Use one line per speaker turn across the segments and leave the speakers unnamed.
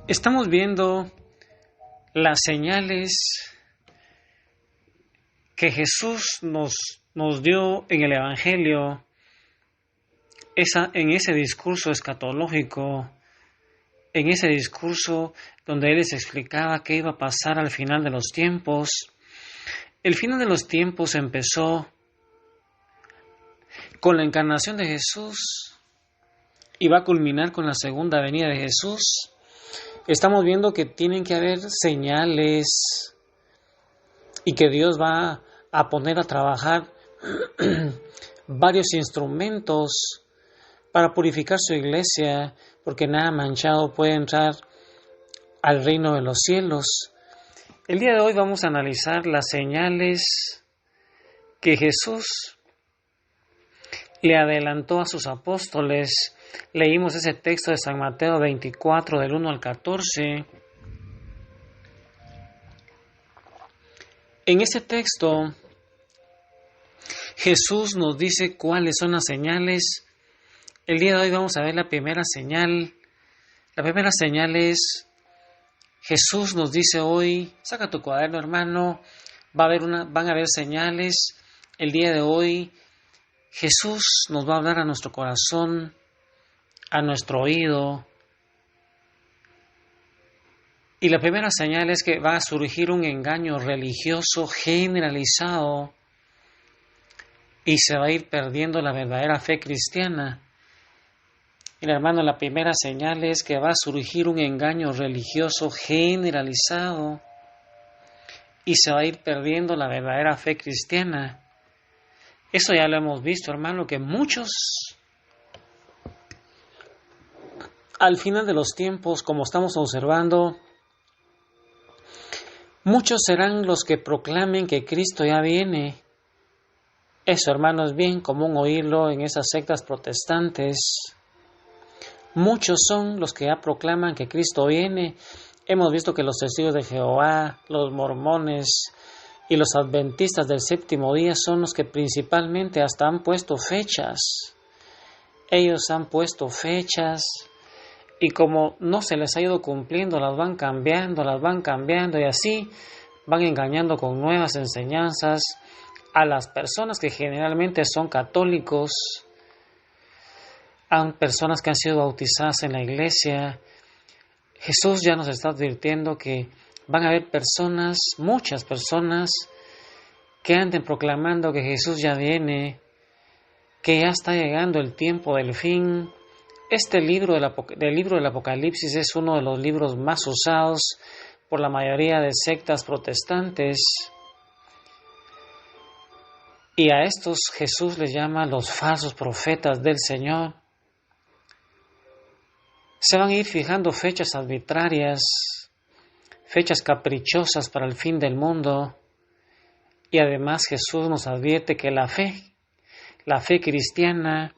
Estamos viendo las señales que Jesús nos dio en el Evangelio, en ese discurso escatológico, en ese discurso donde Él les explicaba qué iba a pasar al final de los tiempos. El final de los tiempos empezó con la encarnación de Jesús y va a culminar con la segunda venida de Jesús. Estamos viendo que tienen que haber señales y que Dios va a poner a trabajar varios instrumentos para purificar su iglesia, porque nada manchado puede entrar al reino de los cielos. El día de hoy vamos a analizar las señales que Jesús le adelantó a sus apóstoles. Leímos ese texto de San Mateo 24, del 1 al 14. En ese texto, Jesús nos dice cuáles son las señales. El día de hoy vamos a ver la primera señal. La primera señal es, Jesús nos dice hoy, saca tu cuaderno, hermano, van a haber señales. El día de hoy, Jesús nos va a hablar a nuestro corazón, a nuestro oído. Y la primera señal es que va a surgir un engaño religioso generalizado y se va a ir perdiendo la verdadera fe cristiana. Y hermano, la primera señal es que va a surgir un engaño religioso generalizado y se va a ir perdiendo la verdadera fe cristiana. Eso ya lo hemos visto, hermano, que muchos, al final de los tiempos, como estamos observando, muchos serán los que proclamen que Cristo ya viene. Eso, hermano, es bien común oírlo en esas sectas protestantes. Muchos son los que ya proclaman que Cristo viene. Hemos visto que los testigos de Jehová, los mormones y los adventistas del séptimo día son los que principalmente hasta han puesto fechas. Ellos han puesto fechas y como no se les ha ido cumpliendo, las van cambiando y así van engañando con nuevas enseñanzas a las personas que generalmente son católicos, a personas que han sido bautizadas en la iglesia. Jesús ya nos está advirtiendo que van a haber personas, muchas personas, que anden proclamando que Jesús ya viene, que ya está llegando el tiempo del fin. Este libro del Apocalipsis es uno de los libros más usados por la mayoría de sectas protestantes. Y a estos Jesús les llama los falsos profetas del Señor. Se van a ir fijando fechas arbitrarias, fechas caprichosas para el fin del mundo. Y además Jesús nos advierte que la fe cristiana,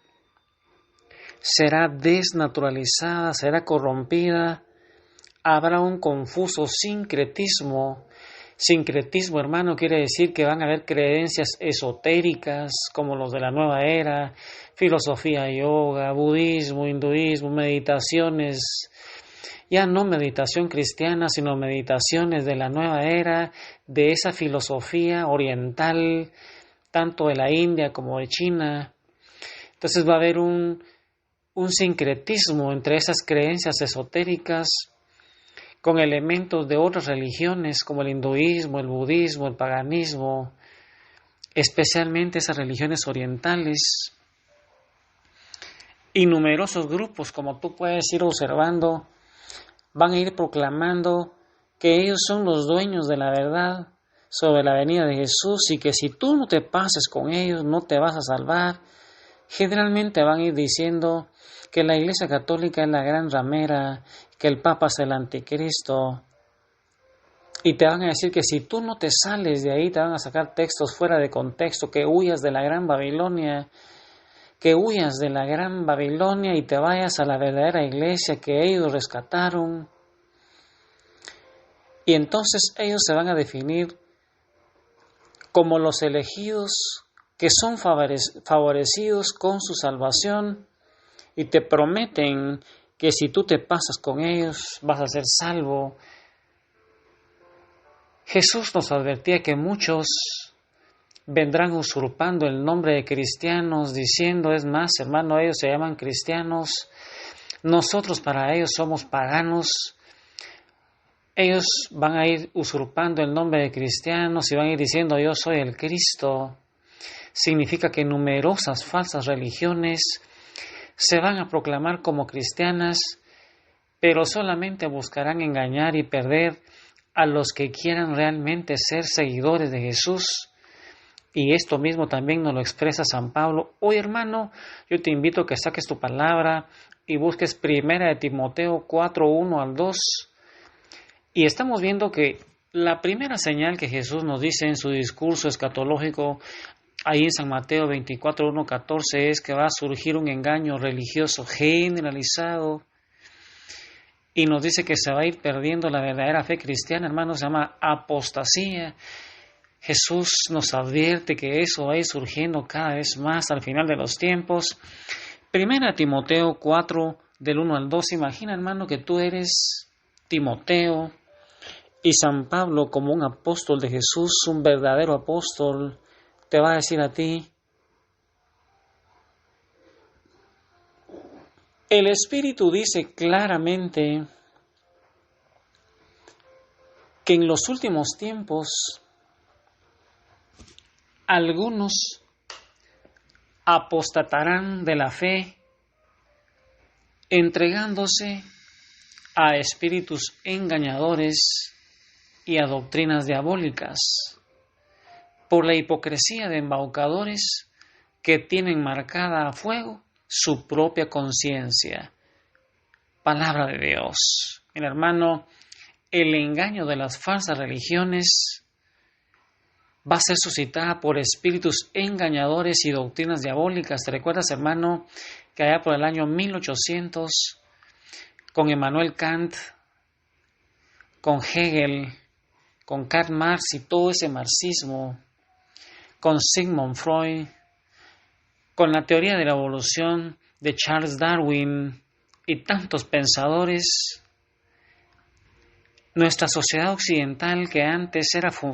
será desnaturalizada, será corrompida. Habrá un confuso sincretismo. Sincretismo, hermano, quiere decir que van a haber creencias esotéricas como los de la nueva era, filosofía, yoga, budismo, hinduismo, meditaciones, ya no meditación cristiana, sino meditaciones de la nueva era, de esa filosofía oriental, tanto de la India como de China. Entonces va a haber un sincretismo entre esas creencias esotéricas con elementos de otras religiones como el hinduismo, el budismo, el paganismo, especialmente esas religiones orientales. Y numerosos grupos, como tú puedes ir observando, van a ir proclamando que ellos son los dueños de la verdad sobre la venida de Jesús y que si tú no te pases con ellos no te vas a salvar. Generalmente van a ir diciendo que la Iglesia Católica es la gran ramera, que el Papa es el anticristo. Y te van a decir que si tú no te sales de ahí, te van a sacar textos fuera de contexto, que huyas de la gran Babilonia, y te vayas a la verdadera iglesia que ellos rescataron. Y entonces ellos se van a definir como los elegidos que son favorecidos con su salvación y te prometen que si tú te pasas con ellos vas a ser salvo. Jesús nos advertía que muchos vendrán usurpando el nombre de cristianos, diciendo, es más, hermano, ellos se llaman cristianos, nosotros para ellos somos paganos. Ellos van a ir usurpando el nombre de cristianos y van a ir diciendo, yo soy el Cristo. Significa que numerosas falsas religiones se van a proclamar como cristianas, pero solamente buscarán engañar y perder a los que quieran realmente ser seguidores de Jesús. Y esto mismo también nos lo expresa San Pablo. Hoy, hermano, yo te invito a que saques tu palabra y busques 1 de Timoteo 4, 1 al 2. Y estamos viendo que la primera señal que Jesús nos dice en su discurso escatológico, ahí en San Mateo 24, 1, 14, es que va a surgir un engaño religioso generalizado. Y nos dice que se va a ir perdiendo la verdadera fe cristiana, hermano, se llama apostasía. Jesús nos advierte que eso va a ir surgiendo cada vez más al final de los tiempos. 1 Timoteo 4, del 1 al 2, imagina, hermano, que tú eres Timoteo y San Pablo, como un apóstol de Jesús, un verdadero apóstol, te va a decir a ti, el Espíritu dice claramente que en los últimos tiempos algunos apostatarán de la fe, entregándose a espíritus engañadores y a doctrinas diabólicas, por la hipocresía de embaucadores que tienen marcada a fuego su propia conciencia. Palabra de Dios. Mira, hermano, el engaño de las falsas religiones va a ser suscitada por espíritus engañadores y doctrinas diabólicas. ¿Te recuerdas, hermano, que allá por el año 1800, con Immanuel Kant, con Hegel, con Karl Marx y todo ese marxismo, con Sigmund Freud, con la teoría de la evolución de Charles Darwin y tantos pensadores, nuestra sociedad occidental, que antes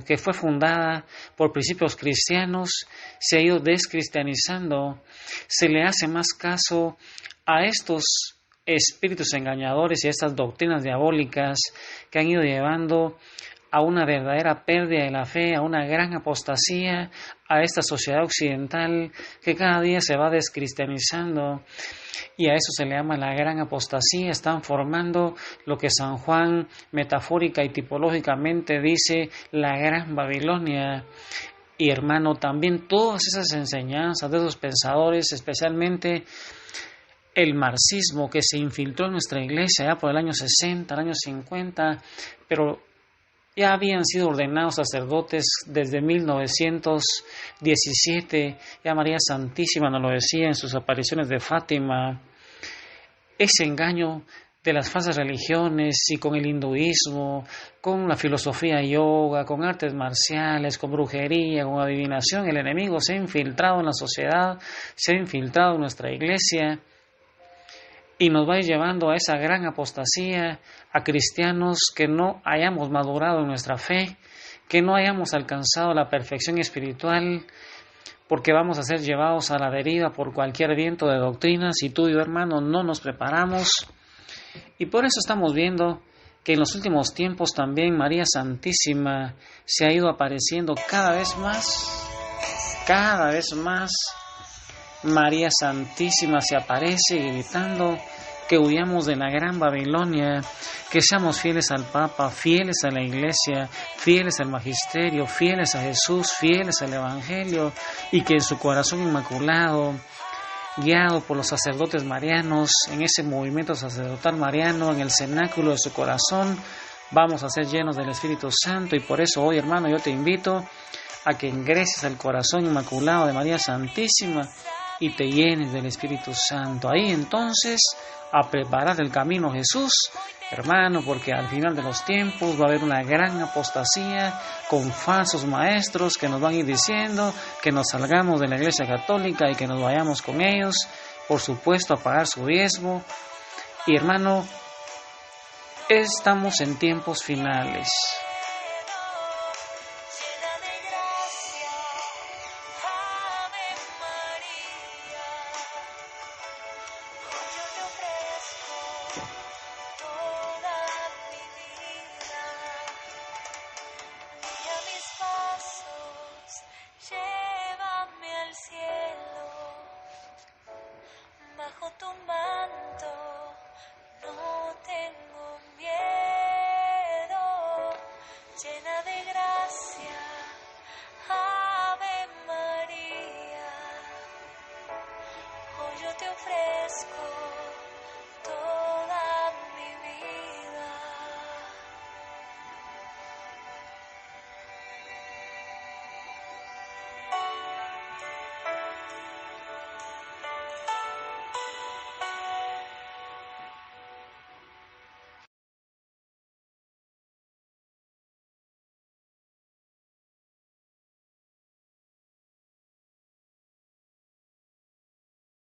que fue fundada por principios cristianos, se ha ido descristianizando. Se le hace más caso a estos espíritus engañadores y a estas doctrinas diabólicas que han ido llevando a una verdadera pérdida de la fe, a una gran apostasía, a esta sociedad occidental que cada día se va descristianizando. Y a eso se le llama la gran apostasía. Están formando lo que San Juan metafórica y tipológicamente dice la gran Babilonia. Y hermano, también todas esas enseñanzas de esos pensadores, especialmente el marxismo que se infiltró en nuestra iglesia ya por el año 60, el año 50, pero ya habían sido ordenados sacerdotes desde 1917, ya María Santísima nos lo decía en sus apariciones de Fátima. Ese engaño de las falsas religiones y con el hinduismo, con la filosofía yoga, con artes marciales, con brujería, con adivinación, el enemigo se ha infiltrado en la sociedad, se ha infiltrado en nuestra iglesia y nos va a ir llevando a esa gran apostasía, a cristianos que no hayamos madurado en nuestra fe, que no hayamos alcanzado la perfección espiritual, porque vamos a ser llevados a la deriva por cualquier viento de doctrinas y tú y yo, hermano, no nos preparamos. Y por eso estamos viendo que en los últimos tiempos también María Santísima se ha ido apareciendo cada vez más. María Santísima se aparece gritando que huyamos de la gran Babilonia, que seamos fieles al Papa, fieles a la Iglesia, fieles al Magisterio, fieles a Jesús, fieles al Evangelio, y que en su corazón inmaculado, guiado por los sacerdotes marianos, en ese movimiento sacerdotal mariano, en el cenáculo de su corazón, vamos a ser llenos del Espíritu Santo. Y por eso hoy, hermano, yo te invito a que ingreses al corazón inmaculado de María Santísima y te llenes del Espíritu Santo. Ahí entonces a preparar el camino a Jesús, hermano, porque al final de los tiempos va a haber una gran apostasía con falsos maestros que nos van a ir diciendo que nos salgamos de la Iglesia Católica y que nos vayamos con ellos, por supuesto, a pagar su diezmo Y hermano, estamos en tiempos finales.